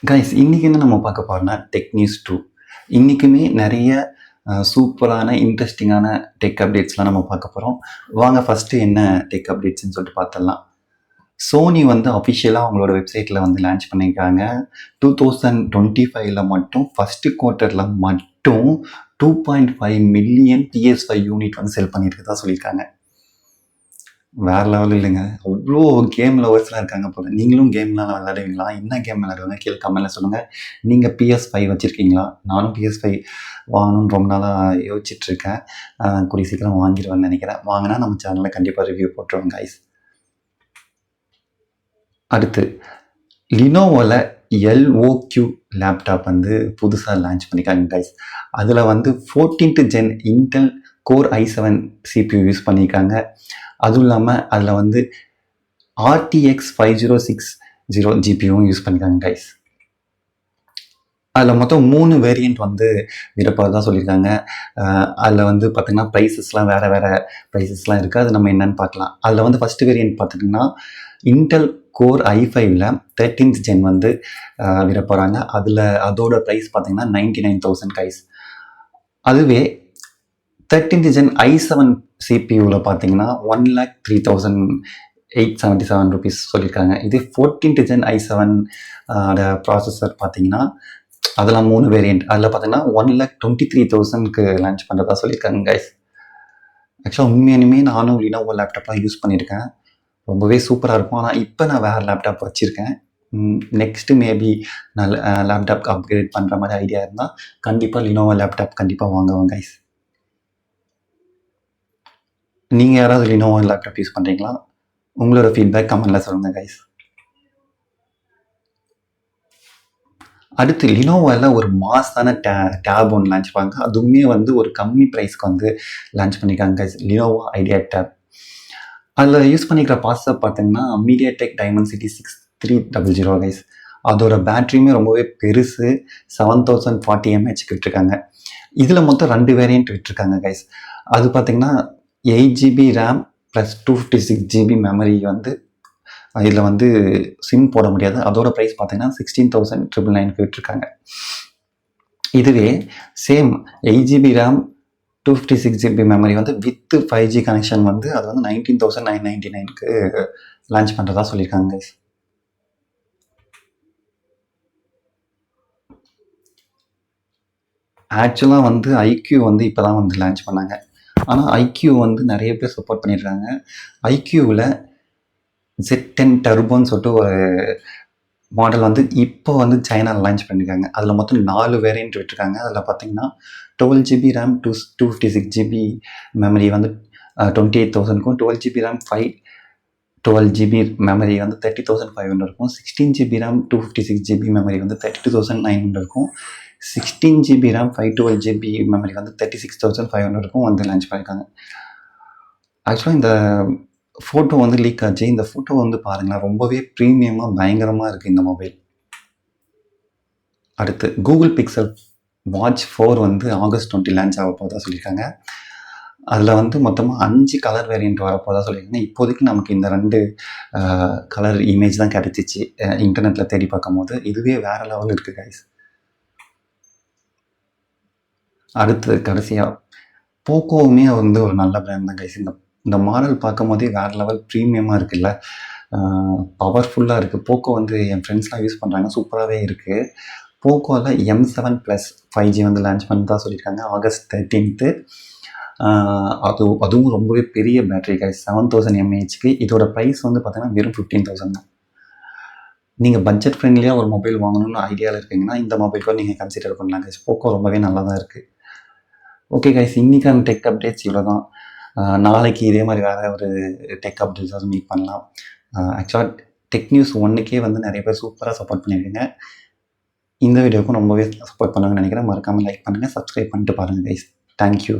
Guys இன்னைக்கு என்ன நம்ம பார்க்க போறோம்னா டெக் நியூஸ் 2. இன்னைக்குமே நிறைய சூப்பரான இன்ட்ரெஸ்டிங்கான டெக் அப்டேட்ஸ்லாம் நம்ம பார்க்க போகிறோம். வாங்க ஃபஸ்ட்டு என்ன டெக் அப்டேட்ஸ்ன்னு சொல்லிட்டு பார்த்துடலாம். சோனி வந்து அஃபிஷியலாக அவங்களோட வெப்சைட்டில் வந்து லான்ச் பண்ணியிருக்காங்க. 2025 மட்டும் ஃபஸ்ட்டு குவார்ட்டரில் மட்டும் 2.5 மில்லியன் PS5 யூனிட் வந்து செல் பண்ணியிருக்கதா சொல்லியிருக்காங்க. வேற லெவல் இல்லைங்க. அவ்வளோ கேம் லவர்ஸ்லாம் இருக்காங்க போல. நீங்களும் கேம்லாம் விளையாடுவீங்களா? என்ன கேம் விளையாடுவாங்க கீழே கமெண்ட்ல சொல்லுங்கள். நீங்கள் PS5 வச்சுருக்கீங்களா? நானும் PS5 வாங்கணும்னு ரொம்ப நாளாக யோசிச்சுட்ருக்கேன். கூடிய சீக்கிரம் வாங்கிடுவேன்னு நினைக்கிறேன். வாங்கினா நம்ம சேனலில் கண்டிப்பாக ரிவ்யூ போட்டுருவோம் கைஸ். அடுத்து லினோவோவில் LOQ லேப்டாப் வந்து புதுசாக லான்ச் பண்ணியிருக்காங்க கைஸ். அதில் வந்து 14th gen Intel core i7 CPU use பண்ணியிருக்காங்க. அதுவும் இல்லாமல் அதில் வந்து RTX 5060 ஜிபியும் யூஸ் பண்ணியிருக்காங்க கைஸ். அதில் மொத்தம் 3 வேரியண்ட் வந்து விடப்பதான் சொல்லியிருக்காங்க. அதில் வந்து பார்த்திங்கன்னா ப்ரைஸஸ்லாம் வேறு ப்ரைஸஸ்லாம் இருக்குது. அது நம்ம என்னென்னு பார்க்கலாம். அதில் வந்து ஃபஸ்ட்டு வேரியண்ட் பார்த்திங்கன்னா இன்டெல் கோர் i5ல் 13th ஜென் வந்து விட போகிறாங்க. அதோட ப்ரைஸ் பார்த்திங்கன்னா 99,000 கைஸ். அதுவே 13th ஜென் i7 சிபியூவில் பார்த்தீங்கன்னா 1,03,877 rupees சொல்லியிருக்காங்க. இது 14th ஜென் i7 ப்ராசஸர் பார்த்தீங்கன்னா அதெல்லாம் 3 வேரியண்ட். அதில் பார்த்தீங்கன்னா 1,23,000க்கு லான்ச் பண்ணுறதா சொல்லியிருக்காங்க கைஸ். ஆக்சுவலாக உண்மையானுமே நானும் லினோவோ லேப்டாப்லாம் யூஸ் பண்ணியிருக்கேன். ரொம்பவே சூப்பராக இருக்கும். ஆனால் இப்போ நான் வேறு லேப்டாப் வச்சுருக்கேன். நெக்ஸ்ட்டு மேபி நான் லேப்டாப்க்கு அப்கிரேட் பண்ணுற மாதிரி ஐடியா இருந்தால் கண்டிப்பாக லினோவோ லேப்டாப் கண்டிப்பாக வாங்குவேன் கைஸ். நீங்கள் யாராவது லினோவோ லேப்டாப் யூஸ் பண்ணுறீங்களா? உங்களோட ஃபீட்பேக் கமெண்டில் சொல்லுங்கள் கைஸ். அடுத்து லினோவோவில் ஒரு மாஸான டேப் ஒன்று லான்ச் பண்ணாங்க. அதுவுமே வந்து ஒரு கம்மி ப்ரைஸ்க்கு வந்து லான்ச் பண்ணியிருக்காங்க கைஸ். Lenovo idea tab. அதில் யூஸ் பண்ணிக்கிற ப்ராசஸர் பார்த்தீங்கன்னா MediaTek Dimensity 6300 கைஸ். அதோட பேட்ரியுமே ரொம்பவே பெருசு. 7040 mAh விட்டுருக்காங்க. இதில் மொத்தம் 2 வேரியண்ட் விட்டுருக்காங்க கைஸ். அது பார்த்தீங்கன்னா 8GB RAM plus 256GB memory வந்து இதில் வந்து சிம் போட முடியாது. அதோட ப்ரைஸ் பார்த்தீங்கன்னா 16,999க்கு விட்டுருக்காங்க. இதுவே same 8GB RAM 256GB memory வந்து வித் 5G கனெக்ஷன் வந்து அது வந்து 19,999க்கு லான்ச் பண்ணுறதா சொல்லியிருக்காங்க கைஸ். ஆக்சுவலாக வந்து IQ வந்து இப்போ தான் வந்து லான்ச் பண்ணாங்க. ஆனால் IQ வந்து நிறைய பேர் சப்போர்ட் பண்ணியிருக்காங்க. IQவில் Z10 டர்போன்னு சொல்லிட்டு ஒரு மாடல் வந்து இப்போ வந்து சைனாவில் லான்ச் பண்ணியிருக்காங்க. அதில் மொத்தம் 4 வேரியண்ட் விட்டுருக்காங்க. அதில் பார்த்தீங்கன்னா 12GB RAM 256GB மெமரி வந்து 28,000க்கும், 12GB RAM 12GB மெமரி வந்து 30,500க்கும், 16GB RAM 256GB மெமரி வந்து 32,900க்கும், 16GB RAM 512GB மெமரி வந்து 36,500க்கும் வந்து லான்ச் பண்ணியிருக்காங்க. ஆக்சுவலாக இந்த ஃபோட்டோ வந்து லீக் ஆச்சு. இந்த ஃபோட்டோ வந்து பாருங்களேன், ரொம்பவே ப்ரீமியமாக பயங்கரமாக இருக்குது இந்த மொபைல். அடுத்து கூகுள் பிக்சல் வாட்ச் 4 வந்து ஆகஸ்ட் 20 லான்ச் ஆக போதா சொல்லியிருக்காங்க. அதில் வந்து மொத்தமாக 5 கலர் வேரியண்ட் வரப்போதா சொல்லியிருக்காங்க. இப்போதைக்கு நமக்கு இந்த 2 கலர் இமேஜ் தான் கிடச்சிச்சு இன்டர்நெட்டில் தேடி பார்க்கும் போது. இதுவே வேறு லெவல் இருக்குது கைஸ். அடுத்து கடைசியாக போக்கோவுமே வந்து ஒரு நல்ல பிராண்ட் தான் கைஸ். இந்த மாடல் பார்க்கும் போதே வேறு லெவல் ப்ரீமியமாக இருக்குல்ல, பவர்ஃபுல்லாக இருக்குது. போக்கோ வந்து என் ஃப்ரெண்ட்ஸ்லாம் யூஸ் பண்ணுறாங்க, சூப்பராகவே இருக்குது. போக்கோவில் M7 + 5G வந்து லான்ச் பண்ணி தான் சொல்லியிருக்காங்க ஆகஸ்ட் 13th. அதுவும் ரொம்பவே பெரிய பேட்டரி கைஸ், 7000 mAhக்கு. இதோட ப்ரைஸ் வந்து பார்த்தீங்கன்னா வெறும் 15,000 தான். நீங்கள் பட்ஜெட் ஃப்ரெண்ட்லியாக ஒரு மொபைல் வாங்கணும்னு ஐடியாவில் இருக்கீங்கன்னா இந்த மொபைல் கூட நீங்கள் கன்சிடர் பண்ணலாம் கைஸ். போக்கோ ரொம்பவே நல்லா தான் இருக்குது. ஓகே கைஸ், இன்றைக்கான டெக் அப்டேட்ஸ் இவ்வளோ தான். நாளைக்கு இதே மாதிரி வேறு ஒரு டெக் அப்டேட்ஸாவது மீட் பண்ணலாம். ஆக்சுவலாக டெக் நியூஸ் 1க்கே வந்து நிறைய பேர் சூப்பராக சப்போர்ட் பண்ணியிருக்கீங்க. இந்த வீடியோவுக்கும் ரொம்பவே சப்போர்ட் பண்ணுவாங்கன்னு நினைக்கிறேன். மறக்காமல் லைக் பண்ணுங்கள், சப்ஸ்கிரைப் பண்ணிட்டு பாருங்கள் கைஸ். தேங்க்யூ.